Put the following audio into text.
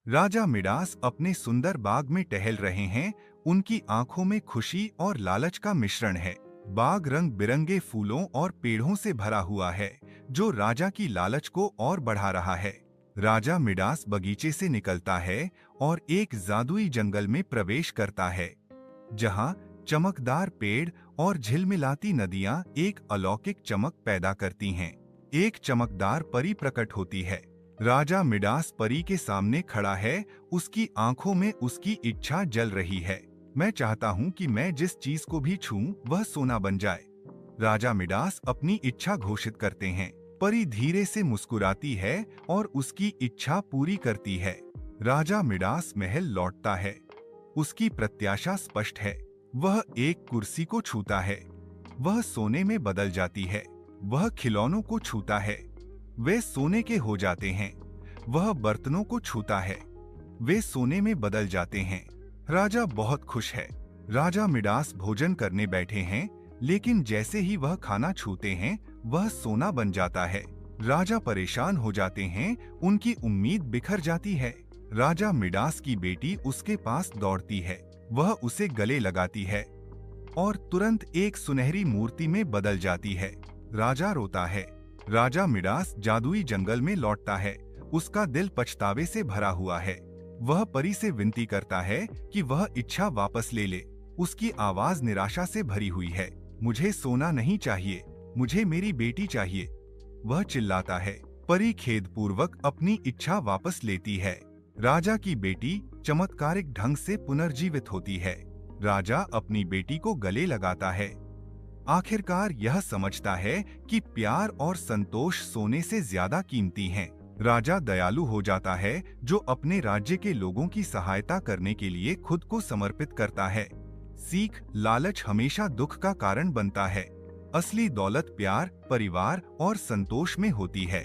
राजा Midas अपने सुंदर बाग में टहल रहे हैं। उनकी आंखों में खुशी और लालच का मिश्रण है। बाग रंग बिरंगे फूलों और पेड़ों से भरा हुआ है, जो राजा की लालच को और बढ़ा रहा है। राजा मिडास बगीचे से निकलता है और एक जादुई जंगल में प्रवेश करता है, जहां चमकदार पेड़ और झिलमिलाती नदियां एक अलौकिक चमक पैदा करती हैं। एक चमकदार परी प्रकट होती है। राजा मिडास परी के सामने खड़ा है। उसकी आंखों में उसकी इच्छा जल रही है। मैं चाहता हूं कि मैं जिस चीज को भी छूऊं वह सोना बन जाए। राजा मिडास अपनी इच्छा घोषित करते हैं। परी धीरे से मुस्कुराती है और उसकी इच्छा पूरी करती है। राजा मिडास महल लौटता है। उसकी प्रत्याशा स्पष्ट है। वह एक कुर्सी को छूता है, वह सोने में बदल जाती है। वह खिलौनों को छूता है, वे सोने के हो जाते हैं। वह बर्तनों को छूता है, वे सोने में बदल जाते हैं। राजा बहुत खुश है। राजा मिडास भोजन करने बैठे हैं, लेकिन जैसे ही वह खाना छूते हैं, वह सोना बन जाता है। राजा परेशान हो जाते हैं, उनकी उम्मीद बिखर जाती है। राजा मिडास की बेटी उसके पास दौड़ती है। वह उसे गले लगाती है और तुरंत एक सुनहरी मूर्ति में बदल जाती है। राजा रोता है। राजा मिडास जादुई जंगल में लौटता है। उसका दिल पछतावे से भरा हुआ है। वह परी से विनती करता है कि वह इच्छा वापस ले ले। उसकी आवाज निराशा से भरी हुई है। मुझे सोना नहीं चाहिए, मुझे मेरी बेटी चाहिए, वह चिल्लाता है। परी खेदपूर्वक अपनी इच्छा वापस लेती है। राजा की बेटी चमत्कारिक ढंग से पुनर्जीवित होती है। राजा अपनी बेटी को गले लगाता है। आखिरकार यह समझता है कि प्यार और संतोष सोने से ज्यादा कीमती हैं। राजा दयालु हो जाता है, जो अपने राज्य के लोगों की सहायता करने के लिए खुद को समर्पित करता है। सीख: लालच हमेशा दुख का कारण बनता है। असली दौलत प्यार, परिवार और संतोष में होती है।